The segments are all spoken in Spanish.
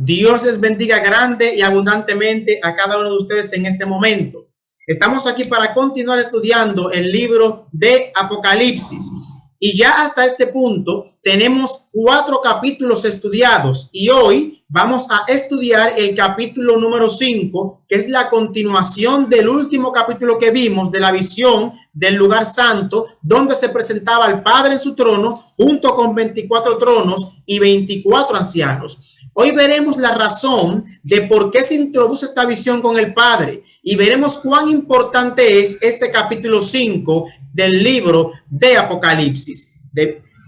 Dios les bendiga grande y abundantemente a cada uno de ustedes en este momento. Estamos aquí para continuar estudiando el libro de Apocalipsis. Y ya hasta este punto tenemos 4 capítulos estudiados y hoy vamos a estudiar el capítulo número 5, que es la continuación del último capítulo que vimos de la visión del lugar santo, donde se presentaba al Padre en su trono junto con 24 tronos y 24 ancianos. Hoy veremos la razón de por qué se introduce esta visión con el Padre y veremos cuán importante es este capítulo 5 del libro de Apocalipsis.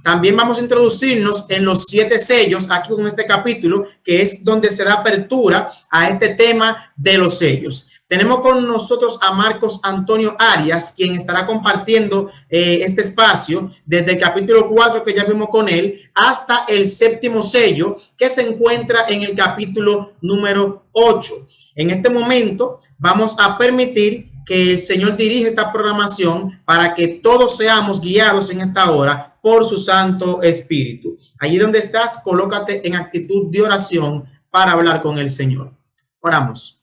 También vamos a introducirnos en los 7 sellos aquí con este capítulo, que es donde se da apertura a este tema de los sellos. Tenemos con nosotros a Marcos Antonio Arias, quien estará compartiendo este espacio desde el capítulo 4 que ya vimos con él hasta el 7º sello, que se encuentra en el capítulo número 8. En este momento vamos a permitir que el Señor dirija esta programación para que todos seamos guiados en esta hora por su Santo Espíritu. Allí donde estás, colócate en actitud de oración para hablar con el Señor. Oramos.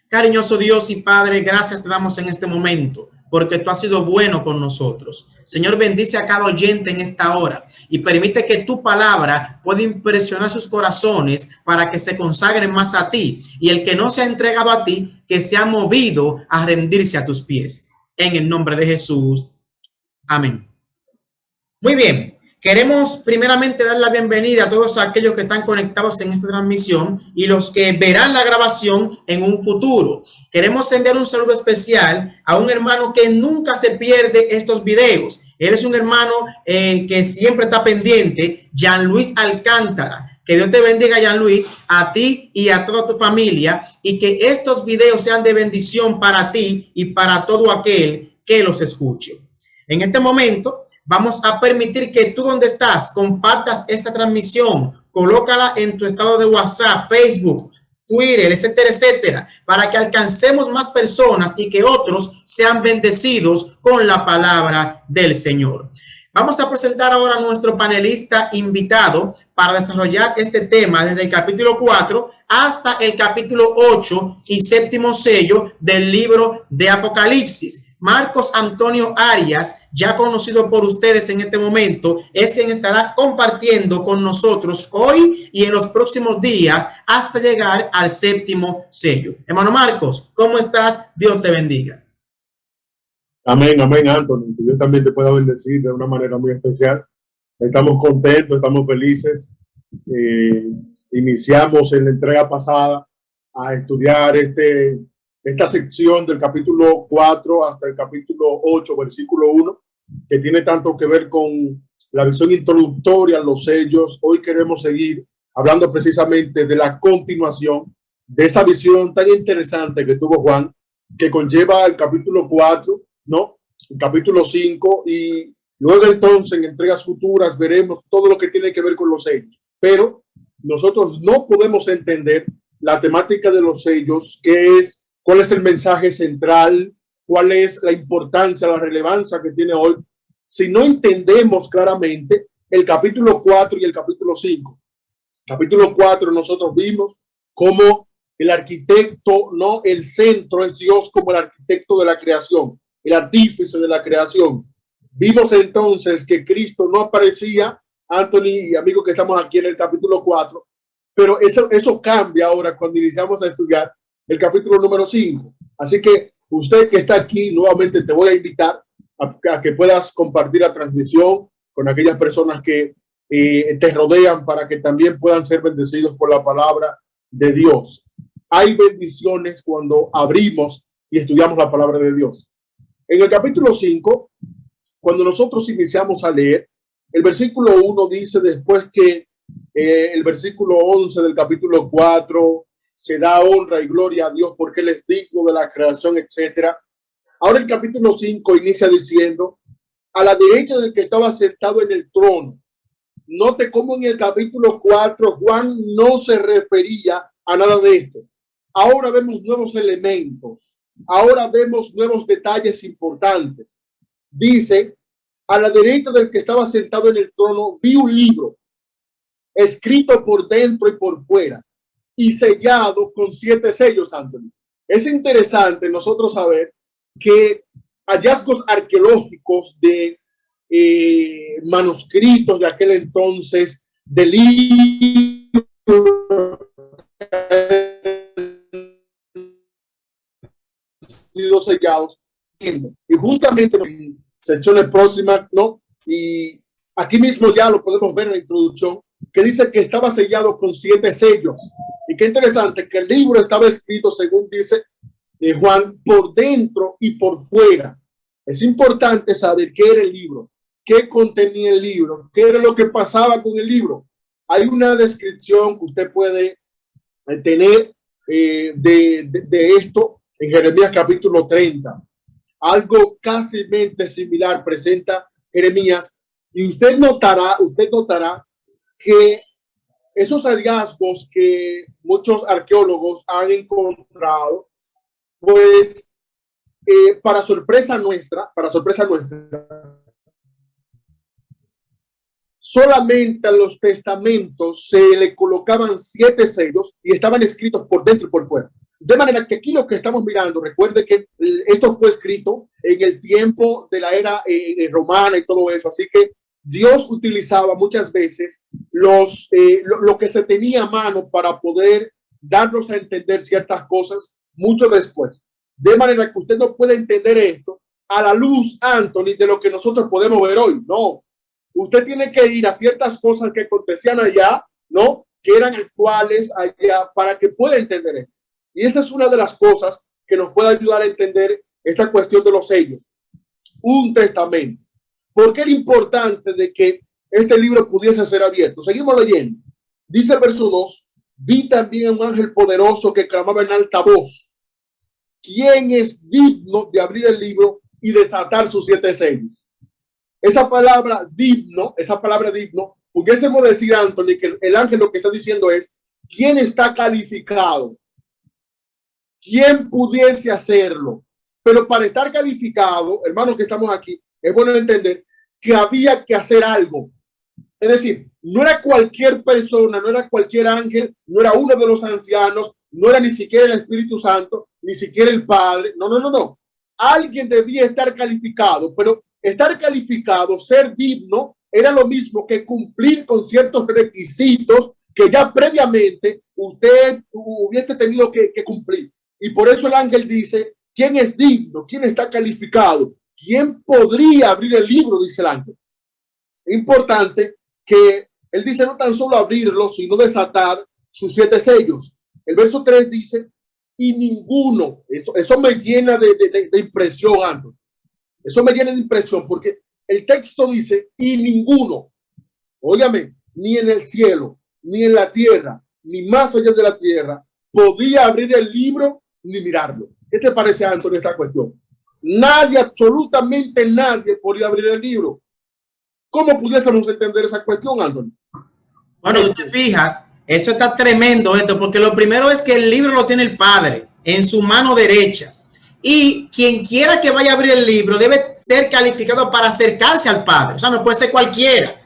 Cariñoso Dios y Padre, gracias te damos en este momento, porque tú has sido bueno con nosotros. Señor, bendice a cada oyente en esta hora y permite que tu palabra pueda impresionar sus corazones para que se consagren más a ti. Y el que no se ha entregado a ti, que sea movido a rendirse a tus pies. En el nombre de Jesús. Amén. Muy bien. Queremos primeramente dar la bienvenida a todos aquellos que están conectados en esta transmisión y los que verán la grabación en un futuro. Queremos enviar un saludo especial a un hermano que nunca se pierde estos videos. Él es un hermano que siempre está pendiente, Jean Luis Alcántara. Que Dios te bendiga, Jean Luis, a ti y a toda tu familia, y que estos videos sean de bendición para ti y para todo aquel que los escuche. En este momento vamos a permitir que tú donde estás compartas esta transmisión, colócala en tu estado de WhatsApp, Facebook, Twitter, etcétera, etcétera, para que alcancemos más personas y que otros sean bendecidos con la palabra del Señor. Vamos a presentar ahora a nuestro panelista invitado para desarrollar este tema desde el capítulo 4 hasta el capítulo 8 y 7º sello del libro de Apocalipsis. Marcos Antonio Arias, ya conocido por ustedes en este momento, es quien estará compartiendo con nosotros hoy y en los próximos días hasta llegar al 7º sello. Hermano Marcos, ¿cómo estás? Dios te bendiga. Amén, amén, Anthony. Que Dios también te pueda bendecir de una manera muy especial. Estamos contentos, estamos felices. Iniciamos en la entrega pasada a estudiar esta sección del capítulo 4 hasta el capítulo 8, versículo 1, que tiene tanto que ver con la visión introductoria, los sellos. Hoy queremos seguir hablando precisamente de la continuación de esa visión tan interesante que tuvo Juan, que conlleva el capítulo 4, ¿no? El capítulo 5, y luego entonces en entregas futuras veremos todo lo que tiene que ver con los sellos. Pero nosotros no podemos entender la temática de los sellos, que es cuál es el mensaje central, cuál es la importancia, la relevancia que tiene hoy, si no entendemos claramente el capítulo 4 y el capítulo 5. Capítulo 4 nosotros vimos cómo el arquitecto, no, el centro es Dios como el arquitecto de la creación, el artífice de la creación. Vimos entonces que Cristo no aparecía, Anthony y amigos que estamos aquí en el capítulo 4, pero eso cambia ahora cuando iniciamos a estudiar el capítulo número 5. Así que usted que está aquí, nuevamente te voy a invitar a que puedas compartir la transmisión con aquellas personas que te rodean para que también puedan ser bendecidos por la palabra de Dios. Hay bendiciones cuando abrimos y estudiamos la palabra de Dios. En el capítulo 5, cuando nosotros iniciamos a leer, el versículo 1 dice, después que el versículo 11 del capítulo 4 se da honra y gloria a Dios porque Él es digno de la creación, etcétera. Ahora el capítulo 5 inicia diciendo, a la derecha del que estaba sentado en el trono. Note cómo en el capítulo 4 Juan no se refería a nada de esto. Ahora vemos nuevos elementos. Ahora vemos nuevos detalles importantes. Dice, a la derecha del que estaba sentado en el trono, vi un libro escrito por dentro y por fuera y sellado con 7 sellos, Anthony. Es interesante nosotros saber que hallazgos arqueológicos de manuscritos de aquel entonces, de libros sellados, y justamente en secciones próximas, ¿no? Y aquí mismo ya lo podemos ver en la introducción, que dice que estaba sellado con 7 sellos. Y qué interesante que el libro estaba escrito, según dice Juan, por dentro y por fuera. Es importante saber qué era el libro, qué contenía el libro, qué era lo que pasaba con el libro. Hay una descripción que usted puede tener de esto en Jeremías capítulo 30. Algo casi similar presenta Jeremías, y usted notará que esos hallazgos que muchos arqueólogos han encontrado, pues para sorpresa nuestra, solamente a los testamentos se le colocaban 7 sellos y estaban escritos por dentro y por fuera. De manera que aquí lo que estamos mirando, recuerde que esto fue escrito en el tiempo de la era romana y todo eso, así que Dios utilizaba muchas veces lo que se tenía a mano para poder darnos a entender ciertas cosas mucho después. De manera que usted no puede entender esto a la luz, Anthony, de lo que nosotros podemos ver hoy. No, usted tiene que ir a ciertas cosas que acontecían allá, ¿no? Que eran actuales allá para que pueda entender esto. Y esa es una de las cosas que nos puede ayudar a entender esta cuestión de los sellos. Un testamento. ¿Por qué era importante de que este libro pudiese ser abierto? Seguimos leyendo. Dice el verso 2, vi también un ángel poderoso que clamaba en alta voz: ¿quién es digno de abrir el libro y desatar sus 7 sellos? Esa palabra digno, pudiésemos decir, Anthony, que el ángel lo que está diciendo es: ¿quién está calificado? ¿Quién pudiese hacerlo? Pero para estar calificado, hermanos que estamos aquí, es bueno entender que había que hacer algo. Es decir, no era cualquier persona, no era cualquier ángel, no era uno de los ancianos, no era ni siquiera el Espíritu Santo, ni siquiera el Padre. No. Alguien debía estar calificado, pero estar calificado, ser digno, era lo mismo que cumplir con ciertos requisitos que ya previamente usted hubiese tenido que cumplir. Y por eso el ángel dice: ¿quién es digno? ¿Quién está calificado? ¿Quién podría abrir el libro? Dice el ángel. Es importante que él dice no tan solo abrirlo, sino desatar sus 7 sellos. El verso 3 dice: y ninguno, eso me llena de impresión, Antonio. Eso me llena de impresión porque el texto dice: y ninguno, óigame, ni en el cielo, ni en la tierra, ni más allá de la tierra, podía abrir el libro ni mirarlo. ¿Qué te parece, Antonio, esta cuestión? Nadie, absolutamente nadie podía abrir el libro. ¿Cómo pudiésemos entender esa cuestión, Antonio? Bueno, tú te fijas, eso está tremendo esto, porque lo primero es que el libro lo tiene el Padre en su mano derecha. Y quien quiera que vaya a abrir el libro debe ser calificado para acercarse al Padre. O sea, no puede ser cualquiera.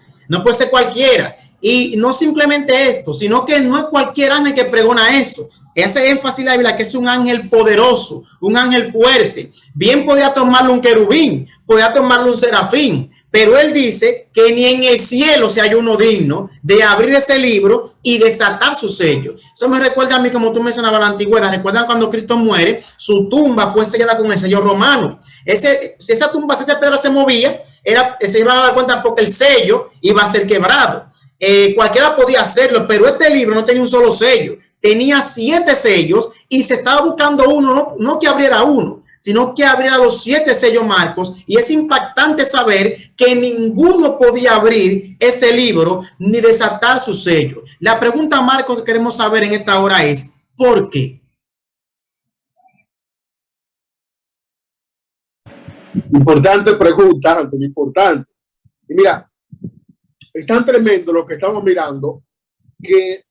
Y no simplemente esto, sino que no es cualquier ángel que pregona eso. Ese énfasis la Biblia que es un ángel poderoso, un ángel fuerte. Bien podía tomarlo un querubín, podía tomarlo un serafín, pero él dice que ni en el cielo se hay uno digno de abrir ese libro y desatar su sello. Eso me recuerda a mí, como tú mencionabas, la antigüedad. Recuerdan cuando Cristo muere, su tumba fue sellada con el sello romano. Si esa tumba, si esa piedra se movía, se iban a dar cuenta porque el sello iba a ser quebrado. Cualquiera podía hacerlo, pero este libro no tenía un solo sello. Tenía 7 sellos y se estaba buscando uno, no que abriera uno, sino que abriera los 7 sellos, Marcos. Y es impactante saber que ninguno podía abrir ese libro ni desatar su sello. La pregunta, Marcos, que queremos saber en esta hora es: ¿por qué? Importante pregunta, Antonio, importante. Y mira, es tan tremendo lo que estamos mirando que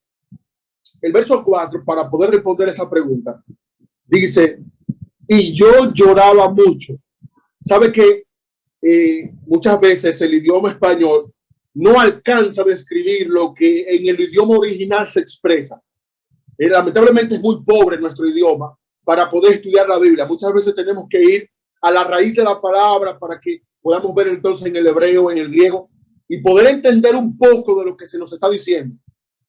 el verso 4, para poder responder esa pregunta, dice: y yo lloraba mucho. ¿Sabe que muchas veces el idioma español no alcanza a describir lo que en el idioma original se expresa. Lamentablemente es muy pobre nuestro idioma para poder estudiar la Biblia. Muchas veces tenemos que ir a la raíz de la palabra para que podamos ver entonces en el hebreo, en el griego, y poder entender un poco de lo que se nos está diciendo.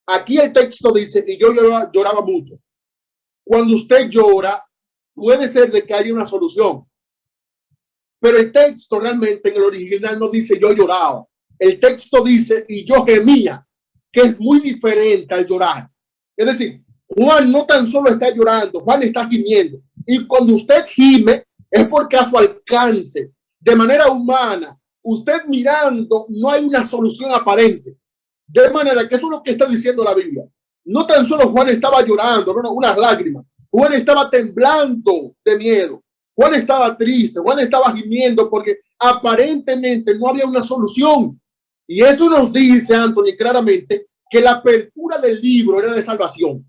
Aquí el texto dice, y yo lloraba mucho. Cuando usted llora, puede ser de que haya una solución, pero el texto realmente en el original no dice yo lloraba. El texto dice y yo gemía, que es muy diferente al llorar. Es decir, Juan no tan solo está llorando, Juan está gimiendo. Y cuando usted gime, es porque a su alcance, de manera humana, usted mirando, no hay una solución aparente. De manera que eso es lo que está diciendo la Biblia. No tan solo Juan estaba llorando, no, unas lágrimas. Juan estaba temblando de miedo. Juan estaba triste, Juan estaba gimiendo porque aparentemente no había una solución. Y eso nos dice, Anthony, claramente que la apertura del libro era de salvación.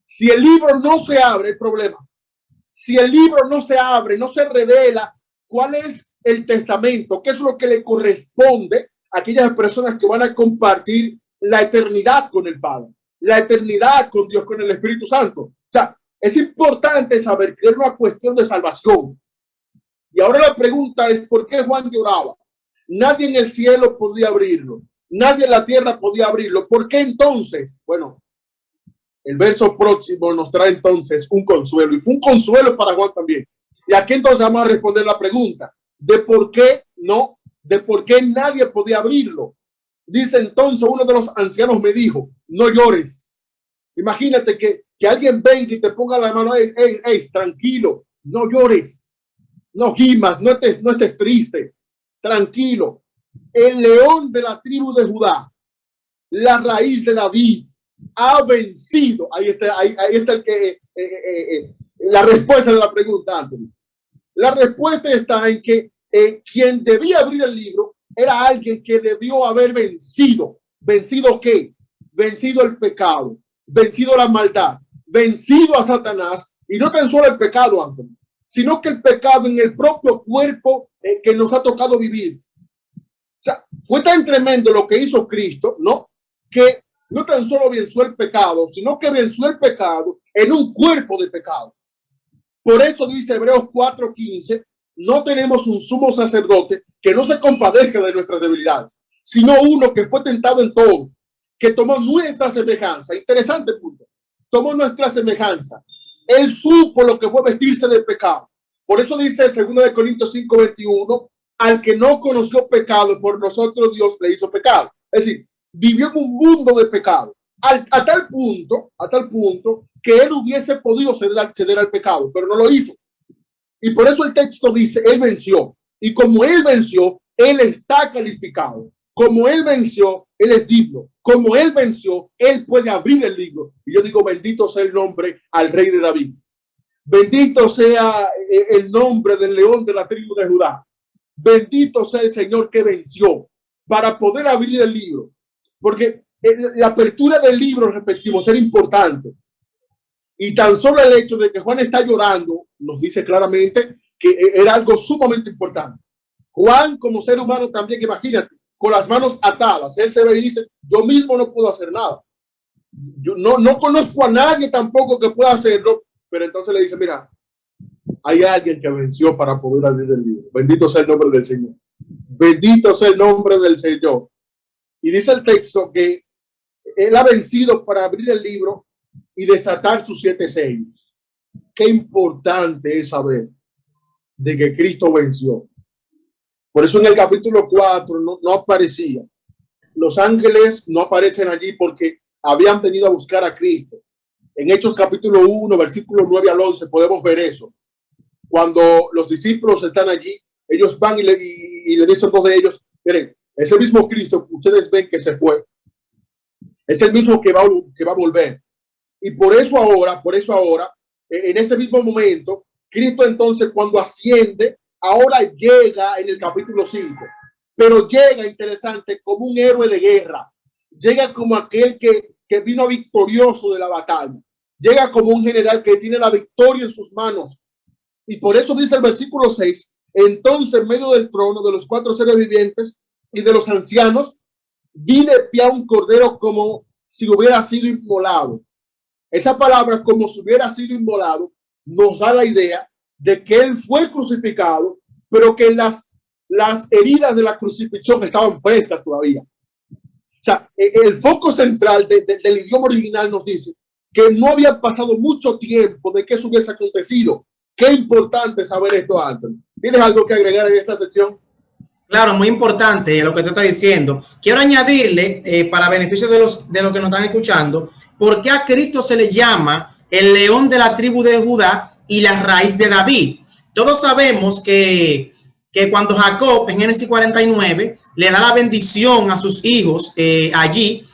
Si el libro no se abre, hay problemas. Si el libro no se abre, no se revela cuál es el testamento, qué es lo que le corresponde a aquellas personas que van a compartir la eternidad con el Padre, la eternidad con Dios, con el Espíritu Santo. O sea, es importante saber que es una cuestión de salvación. Y ahora la pregunta es, ¿por qué Juan lloraba? Nadie en el cielo podía abrirlo. Nadie en la tierra podía abrirlo. ¿Por qué entonces? Bueno, el verso próximo nos trae entonces un consuelo. Y fue un consuelo para Juan también. Y aquí entonces vamos a responder la pregunta de por qué no, de por qué nadie podía abrirlo. Dice entonces uno de los ancianos me dijo, no llores. Imagínate que alguien venga y te ponga la mano, tranquilo, no llores, no gimas, no estés triste, tranquilo. El león de la tribu de Judá, la raíz de David, ha vencido. Ahí está la respuesta de la pregunta, Anthony. La respuesta está en que quien debía abrir el libro era alguien que debió haber vencido. ¿Vencido qué? Vencido el pecado, vencido la maldad, vencido a Satanás, y no tan solo el pecado, Anthony, sino que el pecado en el propio cuerpo que nos ha tocado vivir. O sea, fue tan tremendo lo que hizo Cristo, ¿no? Que no tan solo venció el pecado, sino que venció el pecado en un cuerpo de pecado. Por eso dice Hebreos 4:15, no tenemos un sumo sacerdote que no se compadezca de nuestras debilidades, sino uno que fue tentado en todo, que tomó nuestra semejanza. Interesante punto. Tomó nuestra semejanza. Él supo lo que fue vestirse del pecado. Por eso dice el 2 Corintios 5:21, al que no conoció pecado, por nosotros Dios le hizo pecado. Es decir, vivió en un mundo de pecado. A tal punto que él hubiese podido ceder al pecado, pero no lo hizo. Y por eso el texto dice, él venció. Y como él venció, él está calificado. Como él venció, él es digno. Como él venció, él puede abrir el libro. Y yo digo, bendito sea el nombre al rey de David. Bendito sea el nombre del león de la tribu de Judá. Bendito sea el Señor que venció para poder abrir el libro. Porque la apertura del libro, repetimos, era importante. Y tan solo el hecho de que Juan está llorando nos dice claramente que era algo sumamente importante. Juan, como ser humano también, imagínate, con las manos atadas, él se ve y dice, yo mismo no puedo hacer nada. Yo no conozco a nadie tampoco que pueda hacerlo, pero entonces le dice, mira, hay alguien que venció para poder abrir el libro. Bendito sea el nombre del Señor. Bendito sea el nombre del Señor. Y dice el texto que él ha vencido para abrir el libro y desatar sus 7 sellos. Qué importante es saber de que Cristo venció. Por eso en el capítulo 4 no aparecía. Los ángeles no aparecen allí porque habían venido a buscar a Cristo. En Hechos capítulo 1, versículos 9 al 11 podemos ver eso. Cuando los discípulos están allí, ellos van y le dicen a todos de ellos, miren, ese mismo Cristo que ustedes ven que se fue, es el mismo que va a volver. Y por eso ahora, en ese mismo momento, Cristo entonces cuando asciende, ahora llega en el capítulo 5, pero llega, interesante, como un héroe de guerra, llega como aquel que vino victorioso de la batalla, llega como un general que tiene la victoria en sus manos. Y por eso dice el versículo 6, entonces en medio del trono de los 4 seres vivientes y de los ancianos vi de pie a un cordero como si hubiera sido inmolado. Esa palabra, como si hubiera sido inmolado, nos da la idea de que él fue crucificado, pero que las heridas de la crucifixión estaban frescas todavía. O sea, el foco central del idioma original nos dice que no había pasado mucho tiempo de que eso hubiese acontecido. Qué importante saber esto, Anthony. ¿Tienes algo que agregar en esta sección? Claro, muy importante lo que tú estás diciendo. Quiero añadirle, para beneficio de los que nos están escuchando, por qué a Cristo se le llama el león de la tribu de Judá y la raíz de David. Todos sabemos que cuando Jacob en Génesis 49 le da la bendición a sus hijos allí,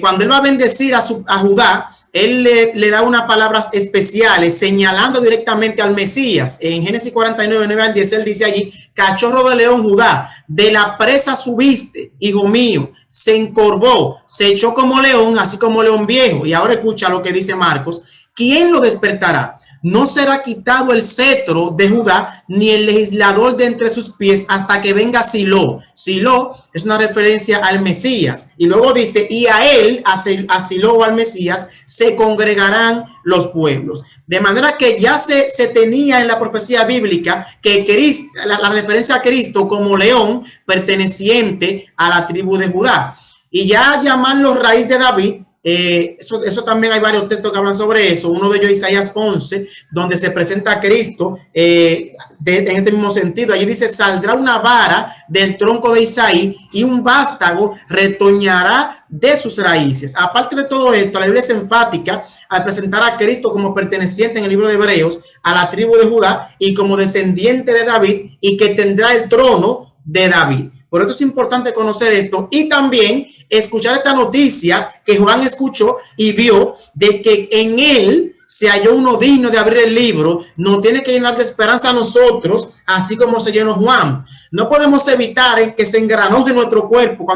cuando él va a bendecir a Judá, él le da unas palabras especiales señalando directamente al Mesías. En Génesis 49, 9 al 10, él dice allí: cachorro de león Judá, de la presa subiste, hijo mío, se encorvó, se echó como león, así como león viejo. Y ahora escucha lo que dice Marcos: ¿quién lo despertará? No será quitado el cetro de Judá, ni el legislador de entre sus pies, hasta que venga Silo. Silo es una referencia al Mesías. Y luego dice: y a él, a Silo o al Mesías, se congregarán los pueblos. De manera que ya se tenía en la profecía bíblica que Cristo, la referencia a Cristo como león perteneciente a la tribu de Judá. Y ya llamarlo raíz de David, eso también hay varios textos que hablan sobre eso. Uno de ellos, Isaías 11, donde se presenta a Cristo en este mismo sentido. Allí dice: saldrá una vara del tronco de Isaí y un vástago retoñará de sus raíces. Aparte de todo esto, la Biblia es enfática al presentar a Cristo como perteneciente en el libro de Hebreos a la tribu de Judá y como descendiente de David, y que tendrá el trono de David. Por eso es importante conocer esto y también escuchar esta noticia que Juan escuchó y vio, de que en él se halló uno digno de abrir el libro. Nos tiene que llenar de esperanza a nosotros, así como se llenó Juan. No podemos evitar que se engranoje nuestro cuerpo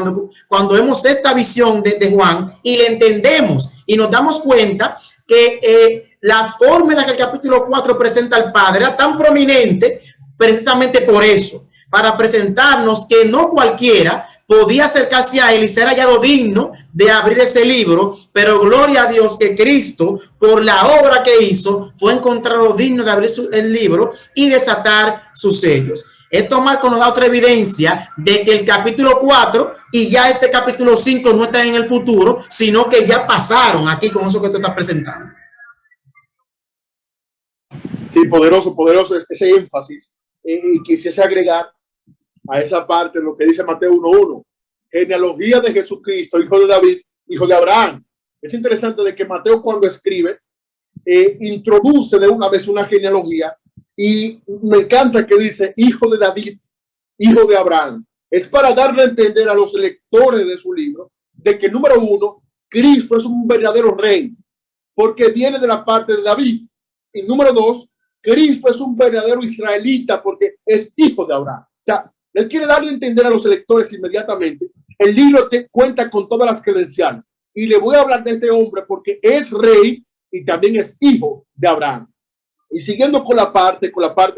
cuando vemos esta visión de Juan y le entendemos y nos damos cuenta que la forma en la que el capítulo 4 presenta al Padre era tan prominente precisamente por eso, para presentarnos que no cualquiera podía acercarse a él y ser hallado digno de abrir ese libro, pero gloria a Dios que Cristo, por la obra que hizo, fue encontrado digno de abrir el libro y desatar sus sellos. Esto, Marco, nos da otra evidencia de que el capítulo 4 y ya este capítulo 5 no están en el futuro, sino que ya pasaron aquí con eso que tú estás presentando. Sí, poderoso ese énfasis. Y quisiese agregar a esa parte lo que dice Mateo 1:1, genealogía de Jesucristo, hijo de David, hijo de Abraham. Es interesante de que Mateo, cuando escribe, introduce de una vez una genealogía, y me encanta que dice hijo de David, hijo de Abraham. Es para darle a entender a los lectores de su libro de que, número uno, Cristo es un verdadero rey porque viene de la parte de David, y número dos, Cristo es un verdadero israelita porque es hijo de Abraham. O sea, él quiere darle a entender a los electores inmediatamente. El libro te cuenta con todas las credenciales, y le voy a hablar de este hombre porque es rey y también es hijo de Abraham. Y siguiendo con la parte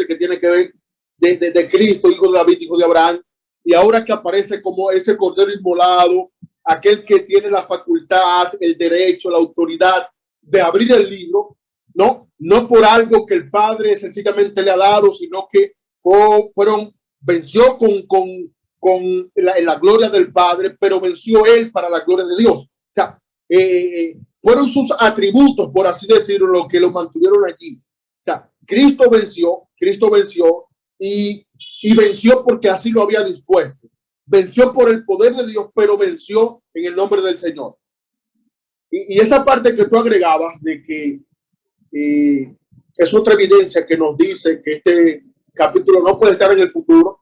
que tiene que ver de Cristo, hijo de David, hijo de Abraham, y ahora que aparece como ese cordero inmolado, aquel que tiene la facultad, el derecho, la autoridad de abrir el libro, no por algo que el Padre sencillamente le ha dado, sino que venció con la gloria del Padre, pero venció él para la gloria de Dios. O sea, fueron sus atributos, por así decirlo, lo que lo mantuvieron allí. O sea, Cristo venció y venció porque así lo había dispuesto. Venció por el poder de Dios, pero venció en el nombre del Señor. Y esa parte que tú agregabas de que es otra evidencia que nos dice que este capítulo no puede estar en el futuro,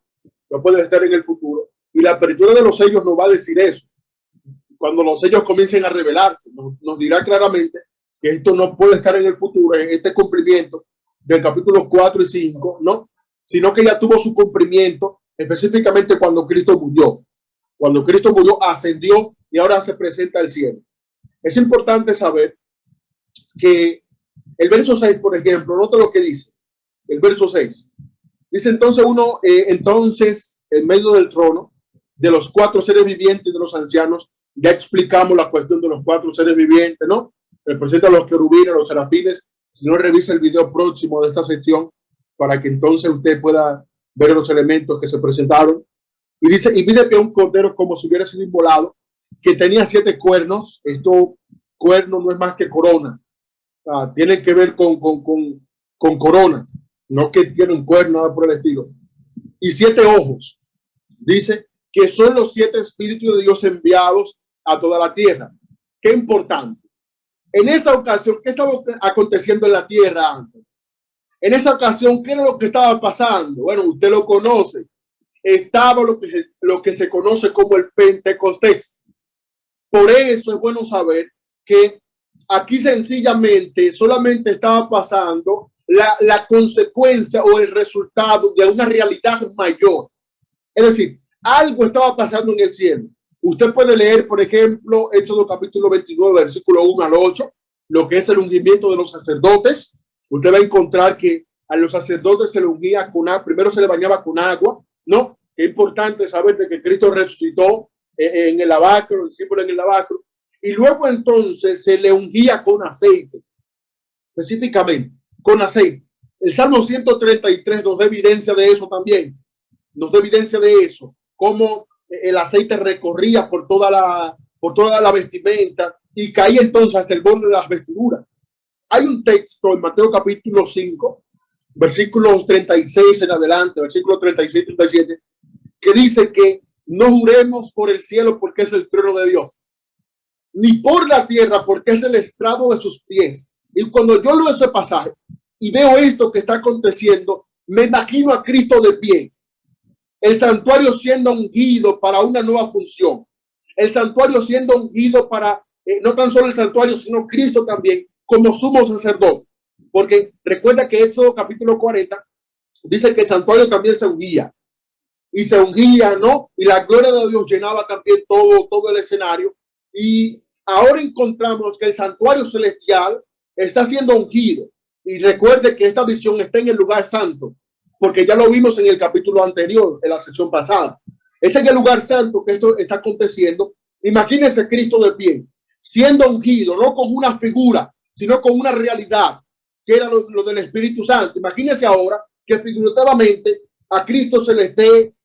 y la apertura de los sellos nos va a decir eso. Cuando los sellos comiencen a revelarse, nos dirá claramente que esto no puede estar en el futuro, en este cumplimiento del capítulo 4 y 5, ¿no? Sino que ya tuvo su cumplimiento específicamente cuando Cristo murió. Cuando Cristo murió, ascendió y ahora se presenta al cielo. Es importante saber que el verso 6, por ejemplo, nota lo que dice. El verso 6 dice: entonces entonces en medio del trono de los 4 seres vivientes y de los ancianos. Ya explicamos la cuestión de los 4 seres vivientes, ¿no? Representa a los querubines, los serafines. Si no, revisa el video próximo de esta sección para que entonces usted pueda ver los elementos que se presentaron. Y dice, y vi de pie un cordero como si hubiera sido inmolado, que tenía 7 cuernos. Esto, cuernos no es más que corona. Tiene que ver con coronas, no que tiene un cuerno, nada por el estilo. Y 7 ojos. Dice que son los 7 espíritus de Dios enviados a toda la tierra. Qué importante. En esa ocasión, ¿qué estaba aconteciendo en la tierra antes? En esa ocasión, ¿qué era lo que estaba pasando? Bueno, usted lo conoce. Estaba lo que se conoce como el Pentecostés. Por eso es bueno saber que aquí sencillamente solamente estaba pasando la consecuencia o el resultado de una realidad mayor. Es decir, algo estaba pasando en el cielo. Usted puede leer, por ejemplo, Éxodo capítulo 29, versículo 1 al 8, lo que es el ungimiento de los sacerdotes. Usted va a encontrar que a los sacerdotes se le ungía con agua, primero se le bañaba con agua, ¿no? Qué importante saber de que Cristo resucitó en el lavacro, el símbolo en el lavacro, y luego entonces se le ungía con aceite, específicamente con aceite. El Salmo 133 nos da evidencia de eso también, nos da evidencia de eso, cómo el aceite recorría por toda la vestimenta y caía entonces hasta el borde de las vestiduras. Hay un texto en Mateo capítulo 5, versículos 36 en adelante, versículos 36 y 37, que dice que no juremos por el cielo porque es el trono de Dios, ni por la tierra porque es el estrado de sus pies. Y cuando yo leo ese pasaje y veo esto que está aconteciendo, me imagino a Cristo de pie, el santuario siendo ungido para una nueva función, el santuario siendo ungido para, no tan solo el santuario, sino Cristo también como sumo sacerdote. Porque recuerda que Éxodo capítulo 40 dice que el santuario también se ungía. Y se ungía, ¿no? Y la gloria de Dios llenaba también todo el escenario. Y ahora encontramos que el santuario celestial está siendo ungido. Y recuerde que esta visión está en el lugar santo, porque ya lo vimos en el capítulo anterior, en la sección pasada. Está en el lugar santo que esto está aconteciendo. Imagínese Cristo de pie, siendo ungido, no con una figura, sino con una realidad, que era lo del Espíritu Santo. Imagínese ahora que figurativamente a Cristo se le esté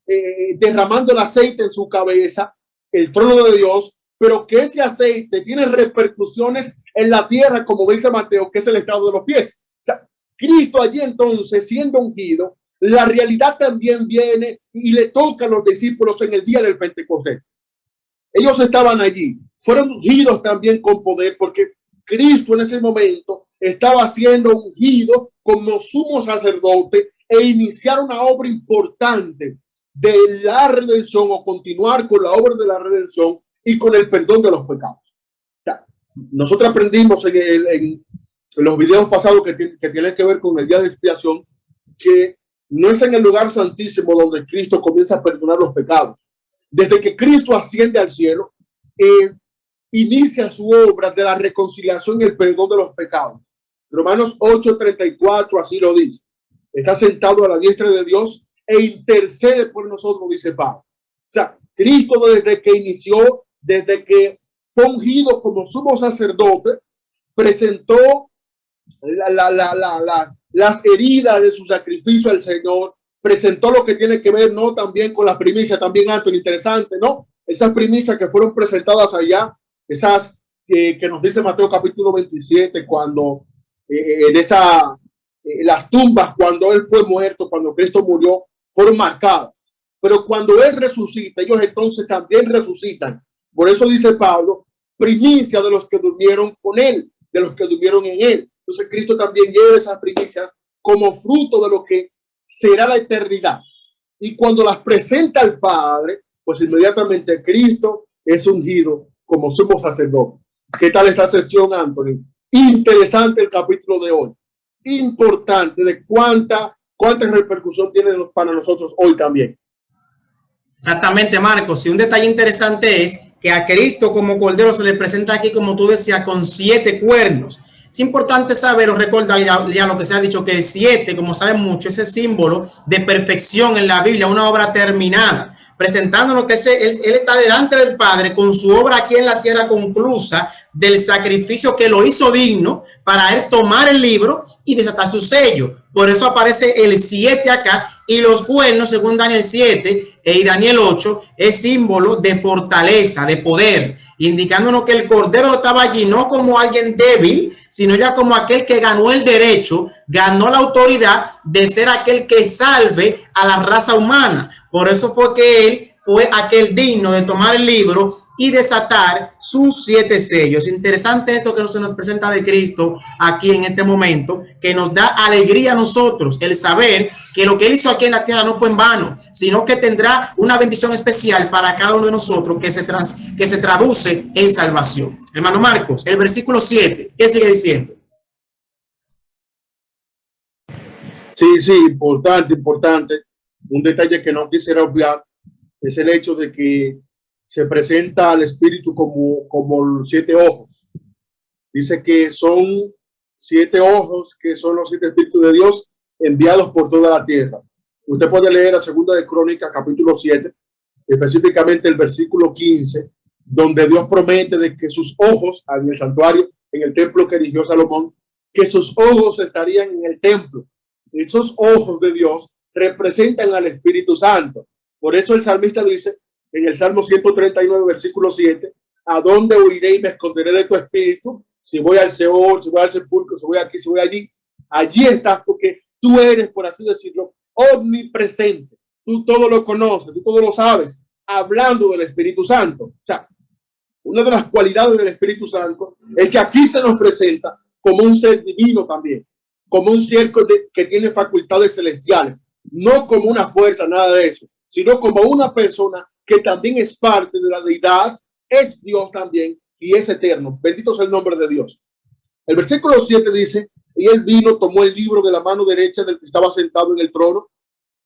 derramando el aceite en su cabeza, el trono de Dios, pero que ese aceite tiene repercusiones en la tierra, como dice Mateo, que es el estrado de los pies. O sea, Cristo allí entonces, siendo ungido, la realidad también viene y le toca a los discípulos en el día del Pentecostés. Ellos estaban allí, fueron ungidos también con poder, porque Cristo en ese momento estaba siendo ungido como sumo sacerdote e iniciar una obra importante de la redención, o continuar con la obra de la redención y con el perdón de los pecados. O sea, nosotros aprendimos en los videos pasados que tienen que ver con el día de expiación, que no es en el lugar santísimo donde Cristo comienza a perdonar los pecados. Desde que Cristo asciende al cielo, inicia su obra de la reconciliación y el perdón de los pecados. Romanos 8:34 así lo dice. Está sentado a la diestra de Dios e intercede por nosotros, dice Pablo. O sea, Cristo desde que inició, desde que fue ungido como sumo sacerdote, presentó las heridas de su sacrificio al Señor, presentó lo que tiene que ver, ¿no? También con las primicias, también Antonio, interesante, ¿no? Esas primicias que fueron presentadas allá, esas que nos dice Mateo capítulo 27, cuando las tumbas, cuando él fue muerto, cuando Cristo murió, fueron marcadas. Pero cuando él resucita, ellos entonces también resucitan. Por eso dice Pablo, primicia de los que durmieron con él, de los que durmieron en él. Entonces Cristo también lleva esas primicias como fruto de lo que será la eternidad. Y cuando las presenta al Padre, pues inmediatamente Cristo es ungido como sumo sacerdote. ¿Qué tal esta sección, Anthony? Interesante el capítulo de hoy. Importante de cuánta repercusión tiene para nosotros hoy también. Exactamente, Marcos. Y un detalle interesante es que a Cristo como Cordero se le presenta aquí, como tú decías, con 7 cuernos. Es importante saber o recordar ya lo que se ha dicho, que el 7, como saben mucho, es el símbolo de perfección en la Biblia, una obra terminada. presentándonos que él está delante del Padre con su obra aquí en la tierra conclusa, del sacrificio que lo hizo digno para él tomar el libro y desatar su sello. Por eso aparece el 7 acá, y los cuernos, según Daniel 7 y Daniel 8, es símbolo de fortaleza, de poder, indicándonos que el Cordero estaba allí no como alguien débil, sino ya como aquel que ganó el derecho, ganó la autoridad de ser aquel que salve a la raza humana. Por eso fue que él fue aquel digno de tomar el libro y desatar sus 7 sellos. Interesante esto que se nos presenta de Cristo aquí en este momento, que nos da alegría a nosotros el saber que lo que él hizo aquí en la tierra no fue en vano, sino que tendrá una bendición especial para cada uno de nosotros que se traduce en salvación. Hermano Marcos, el versículo 7, ¿qué sigue diciendo? Sí, importante. Un detalle que no quisiera obviar es el hecho de que se presenta al Espíritu como 7 ojos. Dice que son 7 ojos, que son los 7 Espíritus de Dios enviados por toda la tierra. Usted puede leer a Segunda de Crónicas, capítulo 7, específicamente el versículo 15, donde Dios promete de que sus ojos, en el santuario, en el templo que erigió Salomón, que sus ojos estarían en el templo. Esos ojos de Dios representan al Espíritu Santo. Por eso el salmista dice en el Salmo 139, versículo 7, ¿a dónde huiré y me esconderé de tu espíritu? Si voy al Seol, si voy al sepulcro, si voy aquí, si voy allí. Allí estás porque tú eres, por así decirlo, omnipresente. Tú todo lo conoces, tú todo lo sabes. Hablando del Espíritu Santo. O sea, una de las cualidades del Espíritu Santo es que aquí se nos presenta como un ser divino también, como un ser que tiene facultades celestiales, no como una fuerza, nada de eso, sino como una persona que también es parte de la deidad, es Dios también y es eterno. Bendito sea el nombre de Dios. El versículo 7 dice, y él vino, tomó el libro de la mano derecha del que estaba sentado en el trono.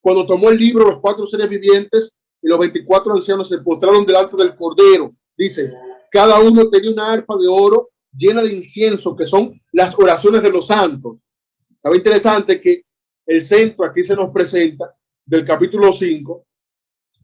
Cuando tomó el libro, los 4 seres vivientes y los 24 ancianos se postraron delante del Cordero. Dice, cada uno tenía una arpa de oro llena de incienso, que son las oraciones de los santos. Sabe interesante que el centro aquí se nos presenta del capítulo 5,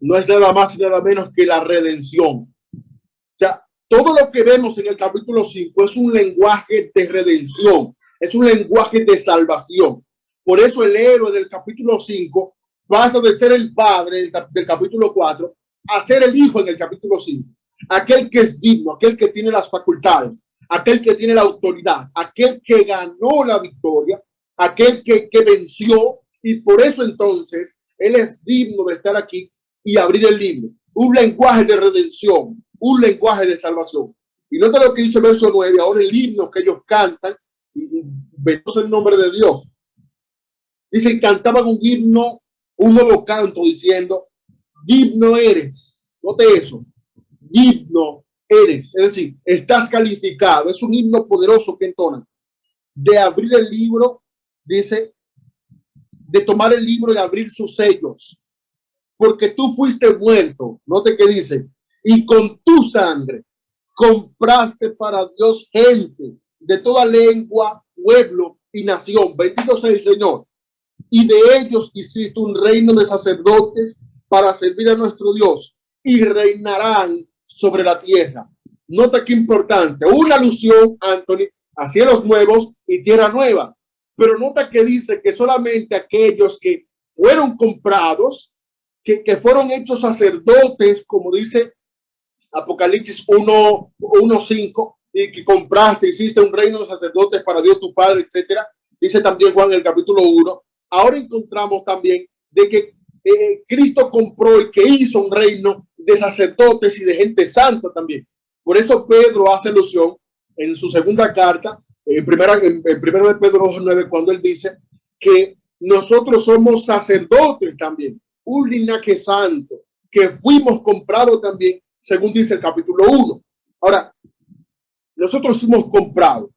no es nada más y nada menos que la redención. O sea, todo lo que vemos en el capítulo 5 es un lenguaje de redención, es un lenguaje de salvación. Por eso el héroe del capítulo 5 pasa de ser el padre del capítulo 4 a ser el hijo en el capítulo 5. Aquel que es digno, aquel que tiene las facultades, aquel que tiene la autoridad, aquel que ganó la victoria, aquel que venció, y por eso entonces él es digno de estar aquí y abrir el libro. Un lenguaje de redención, un lenguaje de salvación. Y nota lo que dice el verso 9, ahora el himno que ellos cantan, y bendito el nombre de Dios. Dice, cantaban un himno, un nuevo canto diciendo, digno eres. Note eso, digno eres. Es decir, estás calificado. Es un himno poderoso que entonan. De abrir el libro, dice, de tomar el libro y abrir sus sellos. Porque tú fuiste muerto. Note que dice, y con tu sangre compraste para Dios gente de toda lengua, pueblo y nación. Bendito sea el Señor. Y de ellos hiciste un reino de sacerdotes para servir a nuestro Dios y reinarán sobre la tierra. Nota que importante, una alusión, Anthony, a cielos nuevos y tierra nueva. Pero nota que dice que solamente aquellos que fueron comprados, que fueron hechos sacerdotes, como dice Apocalipsis 1:5, y que compraste, hiciste un reino de sacerdotes para Dios tu Padre, etcétera. Dice también Juan en el capítulo 1. Ahora encontramos también de que Cristo compró y que hizo un reino de sacerdotes y de gente santa también. Por eso Pedro hace alusión en su segunda carta, en primera de Pedro 2:9, cuando él dice que nosotros somos sacerdotes también, un linaje santo, que fuimos comprados también, según dice el capítulo 1. Ahora, nosotros fuimos comprados.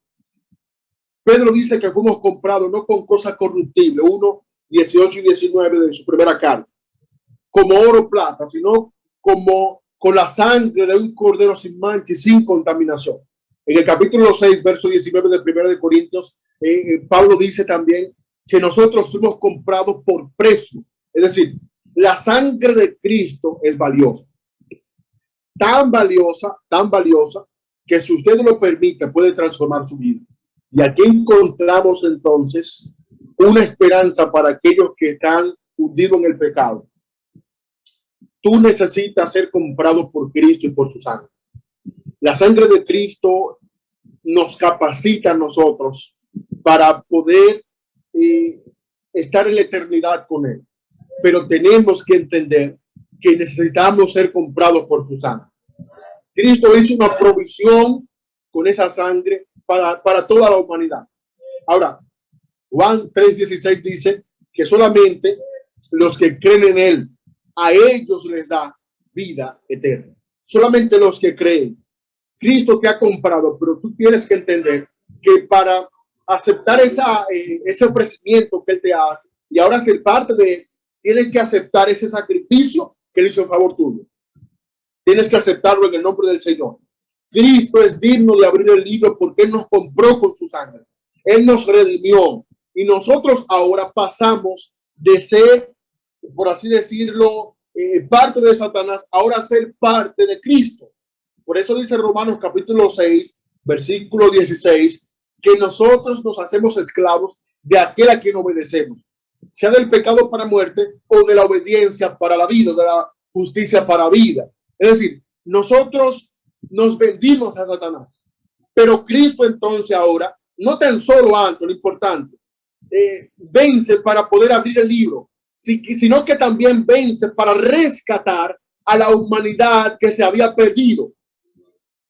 Pedro dice que fuimos comprados no con cosas corruptibles, 1:18 y 19 de su primera carta, como oro o plata, sino como con la sangre de un cordero sin mancha y sin contaminación. En el capítulo 6, verso 19 de 1 de Corintios, Pablo dice también que nosotros fuimos comprados por precio. Es decir, La sangre de Cristo es valiosa, tan valiosa, que si usted lo permite, puede transformar su vida. Y aquí encontramos entonces una esperanza para aquellos que están hundidos en el pecado. Tú necesitas ser comprado por Cristo y por su sangre. La sangre de Cristo nos capacita a nosotros para poder estar en la eternidad con Él. Pero tenemos que entender que necesitamos ser comprados por su sangre. Cristo hizo una provisión con esa sangre para toda la humanidad. Ahora, Juan 3:16 dice que solamente los que creen en Él, a ellos les da vida eterna. Solamente los que creen. Cristo te ha comprado, pero tú tienes que entender que para aceptar ese ofrecimiento que Él te hace y ahora ser parte de Él, tienes que aceptar ese sacrificio que Él hizo en favor tuyo. Tienes que aceptarlo en el nombre del Señor. Cristo es digno de abrir el libro porque Él nos compró con su sangre. Él nos redimió y nosotros ahora pasamos de ser, por así decirlo, parte de Satanás, ahora a ser parte de Cristo. Por eso dice Romanos capítulo 6, versículo 16, que nosotros nos hacemos esclavos de aquel a quien obedecemos, sea del pecado para muerte o de la obediencia para la vida, de la justicia para vida. Es decir, nosotros nos vendimos a Satanás, pero Cristo entonces ahora, no tan solo antes, lo importante, vence para poder abrir el libro, sino que también vence para rescatar a la humanidad que se había perdido.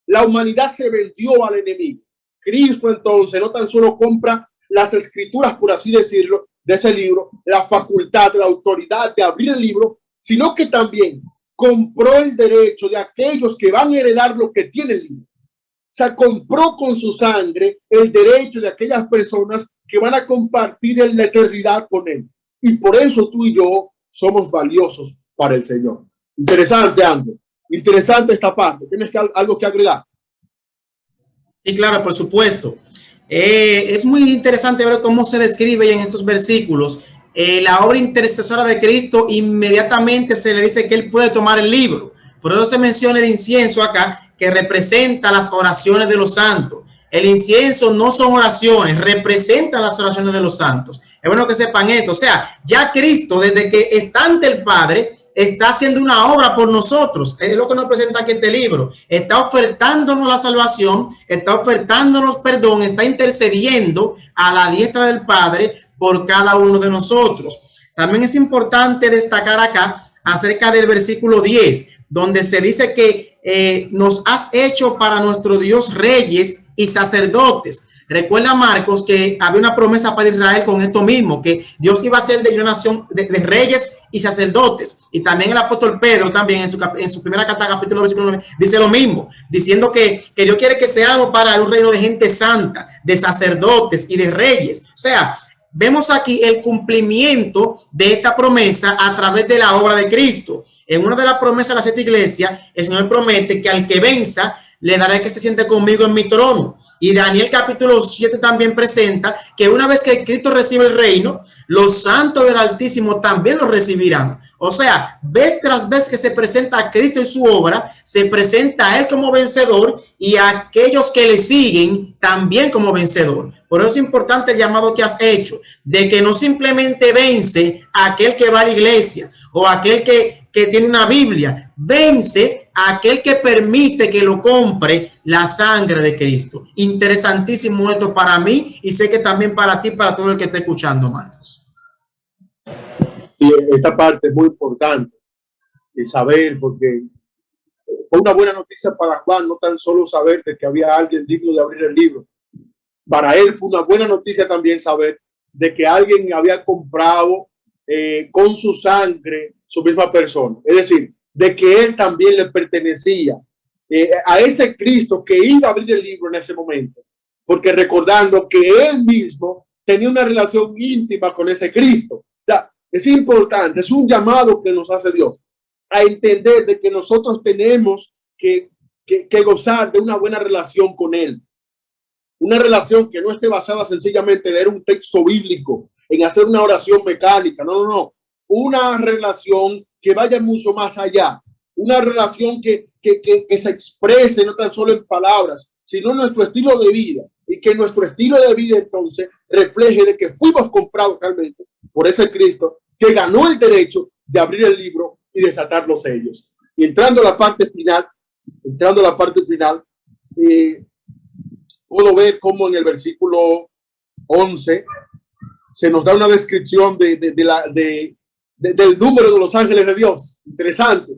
La humanidad se vendió al enemigo. Cristo entonces no tan solo compra las escrituras, por así decirlo, de ese libro, la facultad, la autoridad de abrir el libro, sino que también compró el derecho de aquellos que van a heredar lo que tiene el libro. O sea, compró con su sangre el derecho de aquellas personas que van a compartir en la eternidad con Él. Y por eso tú y yo somos valiosos para el Señor. Interesante, André. Interesante esta parte. ¿Tienes algo que agregar? Sí, claro, por supuesto. Es muy interesante ver cómo se describe en estos versículos la obra intercesora de Cristo. Inmediatamente se le dice que Él puede tomar el libro. Por eso se menciona el incienso acá, que representa las oraciones de los santos. El incienso no son oraciones, representan las oraciones de los santos. Es bueno que sepan esto. O sea, ya Cristo, desde que está ante el Padre, está haciendo una obra por nosotros. Es lo que nos presenta aquí este libro. Está ofertándonos la salvación, está ofertándonos perdón, está intercediendo a la diestra del Padre por cada uno de nosotros. También es importante destacar acá acerca del versículo 10, donde se dice que nos has hecho para nuestro Dios reyes y sacerdotes. Recuerda, Marcos, que había una promesa para Israel con esto mismo, que Dios iba a ser de una nación de reyes y sacerdotes. Y también el apóstol Pedro, también en su primera carta, capítulo 9, dice lo mismo, diciendo que Dios quiere que seamos para un reino de gente santa, de sacerdotes y de reyes. O sea, vemos aquí el cumplimiento de esta promesa a través de la obra de Cristo. En una de las promesas de la 7 iglesia, el Señor promete que al que venza, le daré que se siente conmigo en mi trono. Y Daniel capítulo 7 también presenta que una vez que Cristo recibe el reino, los santos del Altísimo también lo recibirán. O sea, vez tras vez que se presenta a Cristo y su obra, se presenta a Él como vencedor y a aquellos que le siguen también como vencedor. Por eso es importante el llamado que has hecho, de que no simplemente vence a aquel que va a la iglesia o a aquel que tiene una Biblia, vence a aquel que permite que lo compre la sangre de Cristo. Interesantísimo esto para mí y sé que también para ti, para todo el que esté escuchando, Marcos. Sí, esta parte es muy importante de saber, porque fue una buena noticia para Juan, no tan solo saber de que había alguien digno de abrir el libro. Para él fue una buena noticia también saber de que alguien había comprado con su sangre su misma persona. Es decir, de que él también le pertenecía a ese Cristo que iba a abrir el libro en ese momento. Porque recordando que él mismo tenía una relación íntima con ese Cristo. O sea, es importante, es un llamado que nos hace Dios a entender de que nosotros tenemos que gozar de una buena relación con Él. Una relación que no esté basada sencillamente en leer un texto bíblico, en hacer una oración mecánica. No. una relación que vaya mucho más allá, una relación que se exprese no tan solo en palabras, sino en nuestro estilo de vida, y que nuestro estilo de vida entonces refleje de que fuimos comprados realmente por ese Cristo que ganó el derecho de abrir el libro y desatar los sellos. Y entrando a la parte final, puedo ver cómo en el versículo 11 se nos da una descripción del número de los ángeles de Dios. Interesante.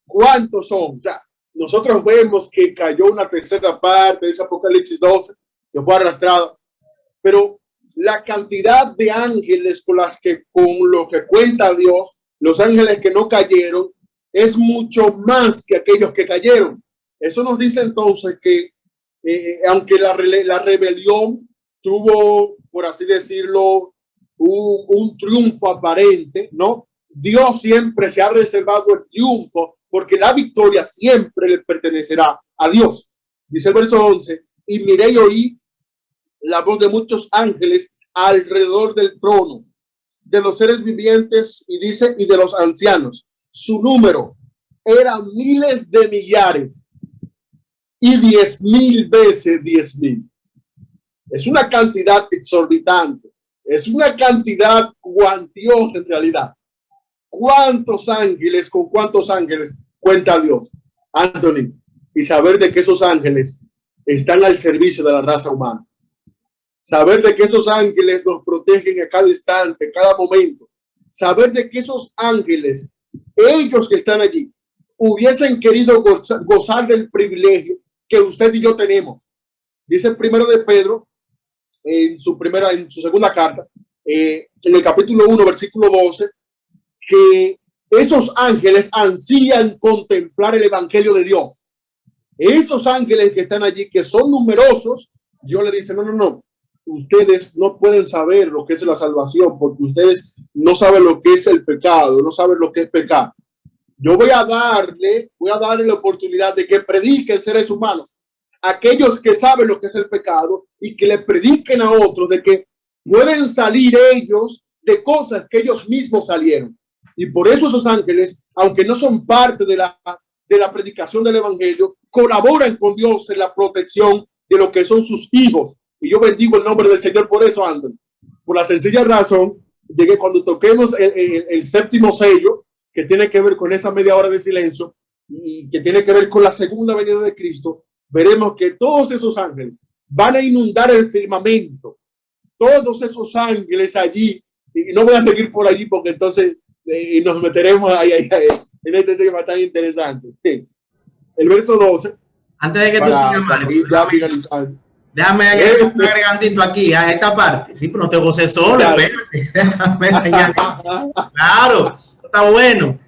¿Cuántos son? O sea, nosotros vemos que cayó una tercera parte de ese Apocalipsis 12 que fue arrastrada, pero la cantidad de ángeles con lo que cuenta Dios, los ángeles que no cayeron, es mucho más que aquellos que cayeron. Eso nos dice entonces que aunque la rebelión tuvo, por así decirlo, un triunfo aparente, ¿no? Dios siempre se ha reservado el triunfo porque la victoria siempre le pertenecerá a Dios. Dice el verso 11, y miré y oí la voz de muchos ángeles alrededor del trono, de los seres vivientes, y dice, y de los ancianos. Su número era miles de millares y 10,000 veces 10,000. Es una cantidad exorbitante, es una cantidad cuantiosa en realidad. ¿Cuántos ángeles, con cuántos ángeles cuenta Dios, Anthony? Y saber de que esos ángeles están al servicio de la raza humana. Saber de que esos ángeles nos protegen a cada instante, a cada momento. Saber de que esos ángeles, ellos que están allí, hubiesen querido gozar del privilegio que usted y yo tenemos. Dice el primero de Pedro, en su segunda carta, en el capítulo 1, versículo 12, que esos ángeles ansían contemplar el evangelio de Dios. Esos ángeles que están allí, que son numerosos, Dios le dice, no, ustedes no pueden saber lo que es la salvación, porque ustedes no saben lo que es el pecado, no saben lo que es pecar. Yo voy a darle la oportunidad de que prediquen seres humanos, aquellos que saben lo que es el pecado, y que le prediquen a otros de que pueden salir ellos de cosas que ellos mismos salieron. Y por eso esos ángeles, aunque no son parte de la predicación del evangelio, colaboran con Dios en la protección de lo que son sus hijos. Y yo bendigo el nombre del Señor por eso, Anthony. Por la sencilla razón de que cuando toquemos el séptimo sello, que tiene que ver con esa media hora de silencio y que tiene que ver con la segunda venida de Cristo, veremos que todos esos ángeles van a inundar el firmamento. Todos esos ángeles allí, y no voy a seguir por allí porque entonces nos meteremos ahí, en este tema tan interesante. El verso 12. Antes de que tú sigas, Mario, déjame un agregandito aquí a esta parte. Sí, pero no te goces solo. Claro, está bueno.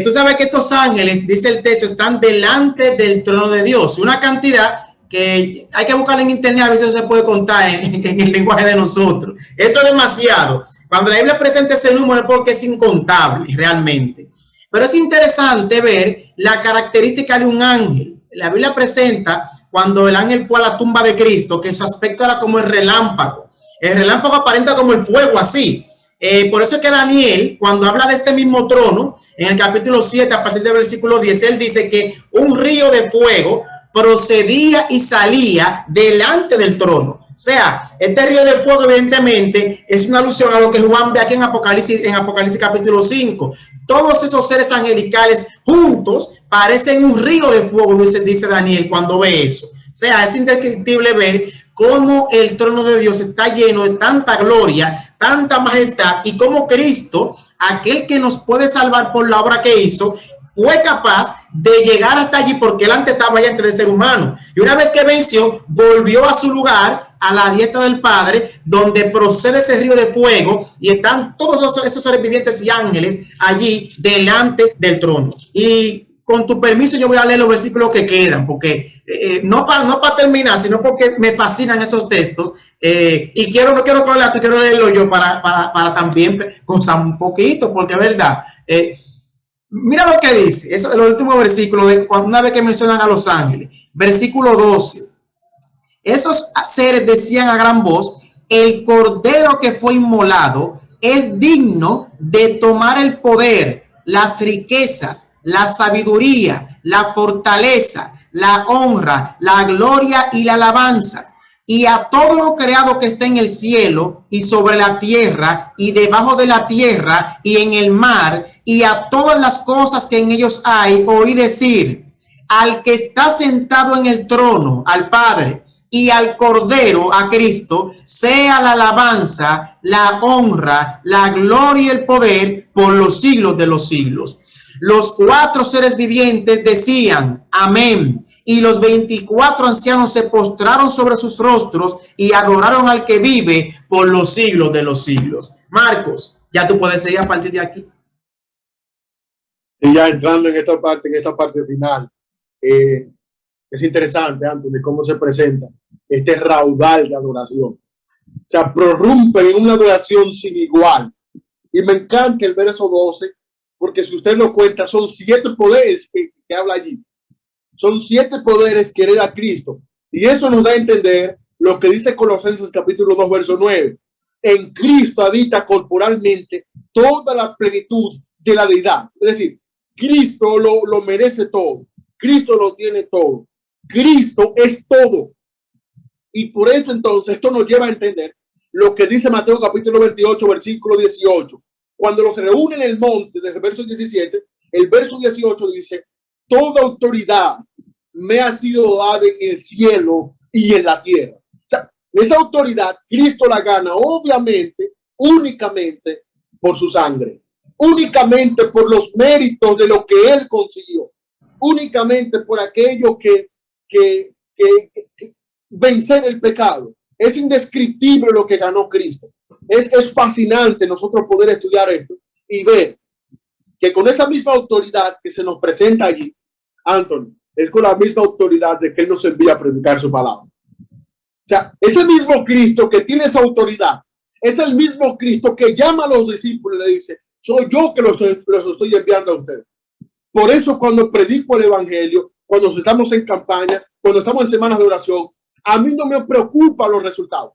Tú sabes que estos ángeles, dice el texto, están delante del trono de Dios. Una cantidad que hay que buscar en internet, a veces se puede contar en el lenguaje de nosotros. Eso es demasiado. Cuando la Biblia presenta ese número es porque es incontable realmente. Pero es interesante ver la característica de un ángel. La Biblia presenta cuando el ángel fue a la tumba de Cristo, que su aspecto era como el relámpago. El relámpago aparenta como el fuego, así. Por eso es que Daniel, cuando habla de este mismo trono, en el capítulo 7, a partir del versículo 10, él dice que un río de fuego procedía y salía delante del trono. O sea, este río de fuego evidentemente es una alusión a lo que Juan ve aquí en Apocalipsis capítulo 5. Todos esos seres angelicales juntos parecen un río de fuego, dice Daniel cuando ve eso. O sea, es indescriptible ver cómo el trono de Dios está lleno de tanta gloria, tanta majestad, y cómo Cristo, aquel que nos puede salvar por la obra que hizo, fue capaz de llegar hasta allí porque él antes estaba allá antes de ser humano. Y una vez que venció, volvió a su lugar, a la diestra del Padre, donde procede ese río de fuego, y están todos esos seres vivientes y ángeles allí delante del trono. Y con tu permiso yo voy a leer los versículos que quedan, porque no para terminar, sino porque me fascinan esos textos, y no quiero correlato, quiero leerlo yo para también gozar un poquito, porque es verdad. Mira lo que dice, eso es el último versículo, una vez que mencionan a los ángeles, versículo 12. Esos seres decían a gran voz: el cordero que fue inmolado es digno de tomar el poder, las riquezas, la sabiduría, la fortaleza, la honra, la gloria y la alabanza. Y a todo lo creado que está en el cielo y sobre la tierra y debajo de la tierra y en el mar y a todas las cosas que en ellos hay, oí decir: al que está sentado en el trono, al Padre, y al Cordero, a Cristo, sea la alabanza, la honra, la gloria y el poder por los siglos de los siglos. Los 4 seres vivientes decían: amén. Y los 24 ancianos se postraron sobre sus rostros y adoraron al que vive por los siglos de los siglos. Marcos, ya tú puedes seguir a partir de aquí. Y ya entrando en esta parte final, es interesante, Anthony, cómo se presenta este raudal de adoración. O sea, prorrumpen en una adoración sin igual. Y me encanta el verso 12, porque si usted lo cuenta, son 7 poderes que habla allí. Son 7 poderes que hereda Cristo. Y eso nos da a entender lo que dice Colosenses capítulo 2, verso 9. En Cristo habita corporalmente toda la plenitud de la deidad. Es decir, Cristo lo merece todo. Cristo lo tiene todo. Cristo es todo. Y por eso entonces esto nos lleva a entender lo que dice Mateo capítulo 28, versículo 18. Cuando los reúnen en el monte, desde el verso 17, el verso 18 dice: toda autoridad me ha sido dada en el cielo y en la tierra. O sea, esa autoridad Cristo la gana, obviamente, únicamente por su sangre, únicamente por los méritos de lo que Él consiguió, únicamente por aquello que vencer el pecado. Es indescriptible lo que ganó Cristo. Es fascinante nosotros poder estudiar esto y ver que con esa misma autoridad que se nos presenta allí, Anthony, es con la misma autoridad de que Él nos envía a predicar su palabra. O sea, ese mismo Cristo que tiene esa autoridad, es el mismo Cristo que llama a los discípulos y le dice: soy yo que los estoy enviando a ustedes. Por eso cuando predico el evangelio, cuando estamos en campaña, cuando estamos en semanas de oración, a mí no me preocupan los resultados.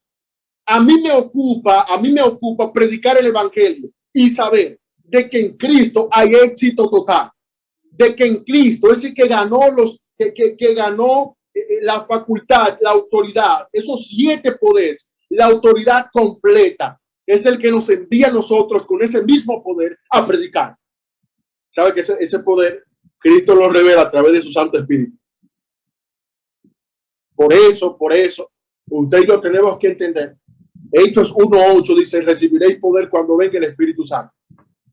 A mí me ocupa predicar el evangelio y saber de que en Cristo hay éxito total, de que en Cristo es el que ganó que ganó la facultad, la autoridad, esos 7 poderes, la autoridad completa, es el que nos envía a nosotros con ese mismo poder a predicar. ¿Sabe que ese poder Cristo lo revela a través de su Santo Espíritu? Por eso, usted y yo tenemos que entender. Hechos 1:8 dice: recibiréis poder cuando venga el Espíritu Santo,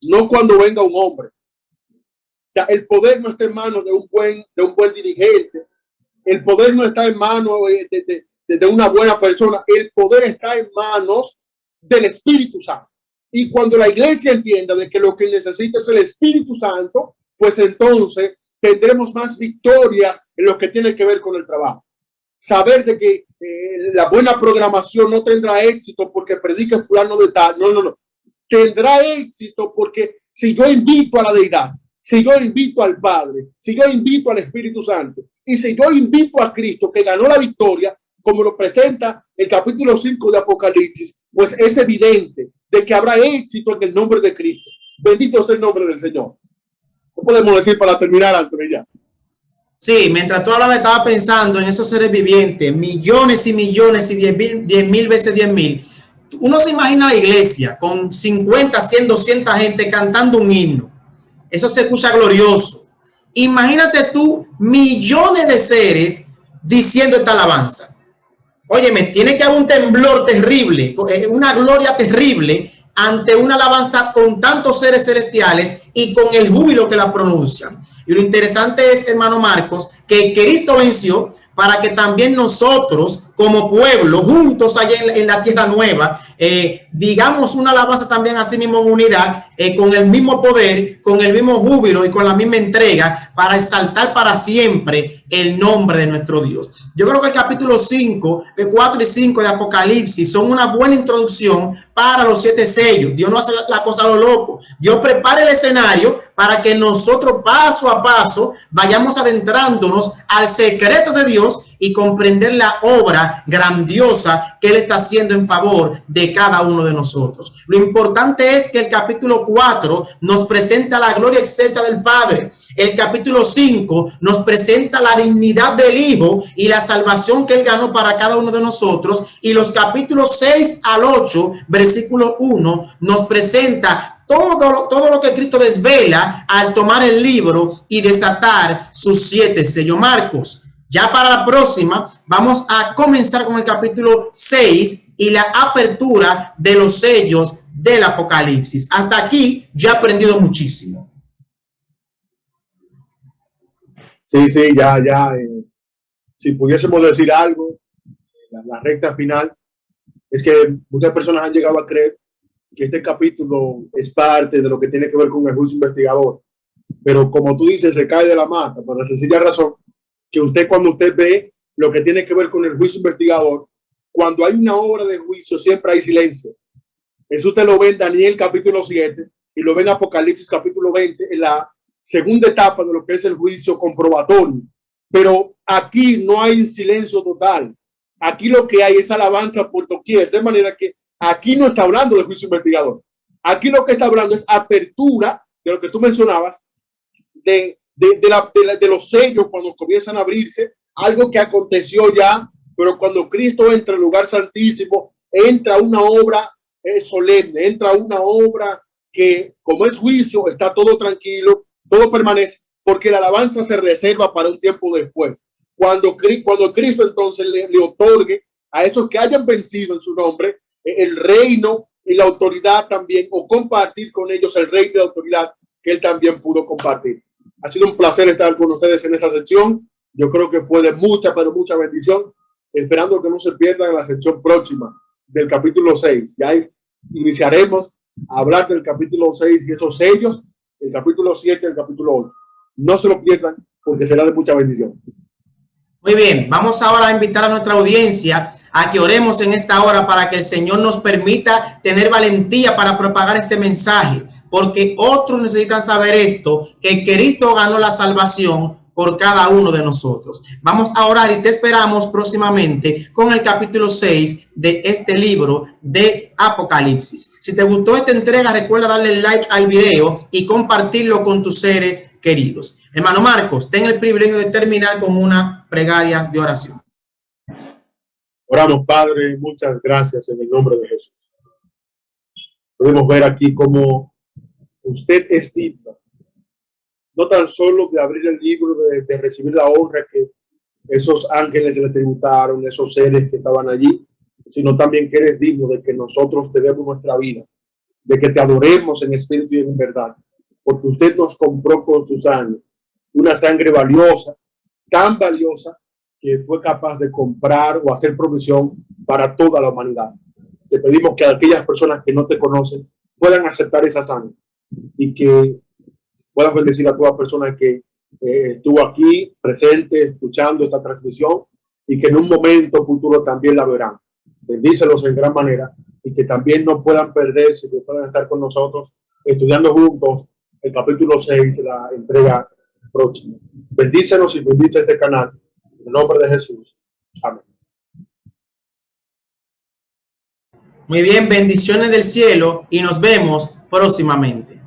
no cuando venga un hombre. O sea, el poder no está en manos de un buen dirigente. El poder no está en manos de una buena persona. El poder está en manos del Espíritu Santo. Y cuando la iglesia entienda de que lo que necesita es el Espíritu Santo, pues entonces tendremos más victorias en lo que tiene que ver con el trabajo. Saber de que la buena programación no tendrá éxito porque predique fulano de tal. No. Tendrá éxito porque si yo invito a la deidad, si yo invito al Padre, si yo invito al Espíritu Santo y si yo invito a Cristo que ganó la victoria, como lo presenta el capítulo 5 de Apocalipsis, pues es evidente de que habrá éxito en el nombre de Cristo. Bendito sea el nombre del Señor. ¿Qué podemos decir para terminar, Antonio? Sí, mientras tú hablabas estaba pensando en esos seres vivientes, millones y millones y 10.000 veces 10.000. Uno se imagina la iglesia con 50, 100, 200 gente cantando un himno. Eso se escucha glorioso. Imagínate tú millones de seres diciendo esta alabanza. Óyeme, tiene que haber un temblor terrible, una gloria terrible ante una alabanza con tantos seres celestiales y con el júbilo que la pronuncian. Y lo interesante es, hermano Marcos, que Cristo venció para que también nosotros, como pueblo, juntos allá en la tierra nueva, digamos una alabanza también así mismo en unidad, con el mismo poder, con el mismo júbilo y con la misma entrega, para exaltar para siempre el nombre de nuestro Dios. Yo creo que el capítulo 4 y 5 de Apocalipsis son una buena introducción para los 7 sellos. Dios no hace la cosa a lo loco. Dios prepara el escenario para que nosotros paso a paso vayamos adentrándonos al secreto de Dios Dios y comprender la obra grandiosa que Él está haciendo en favor de cada uno de nosotros. Lo importante es que el capítulo 4 nos presenta la gloria excesa del Padre. El capítulo 5 nos presenta la dignidad del Hijo y la salvación que Él ganó para cada uno de nosotros. Y los capítulos 6 al 8, versículo 1, nos presenta todo lo que Cristo desvela al tomar el libro y desatar sus 7 sellos. Marcos, ya para la próxima vamos a comenzar con el capítulo 6 y la apertura de los sellos del Apocalipsis. Hasta aquí ya he aprendido muchísimo. Sí, ya. Si pudiésemos decir algo, la recta final, es que muchas personas han llegado a creer que este capítulo es parte de lo que tiene que ver con el juicio investigador. Pero como tú dices, se cae de la mata por la sencilla razón que cuando usted ve lo que tiene que ver con el juicio investigador, cuando hay una obra de juicio siempre hay silencio. Eso usted lo ve en Daniel capítulo 7 y lo ve en Apocalipsis capítulo 20, en la segunda etapa de lo que es el juicio comprobatorio. Pero aquí no hay silencio total. Aquí lo que hay es alabanza por doquier, de manera que aquí no está hablando de juicio investigador. Aquí lo que está hablando es apertura de lo que tú mencionabas, de los sellos cuando comienzan a abrirse, algo que aconteció ya, pero cuando Cristo entra al lugar santísimo, entra una obra solemne, entra una obra que, como es juicio, está todo tranquilo, todo permanece, porque la alabanza se reserva para un tiempo después. Cuando Cristo entonces le otorgue a esos que hayan vencido en su nombre el reino y la autoridad también, o compartir con ellos el reino y la autoridad que él también pudo compartir. Ha sido un placer estar con ustedes en esta sección. Yo creo que fue de mucha, pero mucha bendición, esperando que no se pierdan la sección próxima del capítulo 6. Ya iniciaremos a hablar del capítulo 6 y esos sellos, el capítulo 7 y el capítulo 8. No se lo pierdan porque será de mucha bendición. Muy bien, vamos ahora a invitar a nuestra audiencia a que oremos en esta hora para que el Señor nos permita tener valentía para propagar este mensaje, porque otros necesitan saber esto, que Cristo ganó la salvación por cada uno de nosotros. Vamos a orar y te esperamos próximamente con el capítulo 6 de este libro de Apocalipsis. Si te gustó esta entrega, recuerda darle like al video y compartirlo con tus seres queridos. Hermano Marcos, ten el privilegio de terminar con una plegaria de oración. Oramos, Padre, muchas gracias en el nombre de Jesús. Podemos ver aquí cómo usted es digno, no tan solo de abrir el libro, de recibir la honra que esos ángeles le tributaron, esos seres que estaban allí, sino también que eres digno de que nosotros te demos nuestra vida, de que te adoremos en espíritu y en verdad, porque usted nos compró con su sangre, una sangre valiosa, tan valiosa, que fue capaz de comprar o hacer provisión para toda la humanidad. Te pedimos que aquellas personas que no te conocen puedan aceptar esa sangre y que puedas bendecir a todas personas que estuvo aquí presente escuchando esta transmisión y que en un momento futuro también la verán. Bendícelos en gran manera y que también no puedan perderse, que puedan estar con nosotros estudiando juntos el capítulo 6, la entrega próxima. Bendícenos y bendice este canal. En el nombre de Jesús. Amén. Muy bien, bendiciones del cielo y nos vemos próximamente.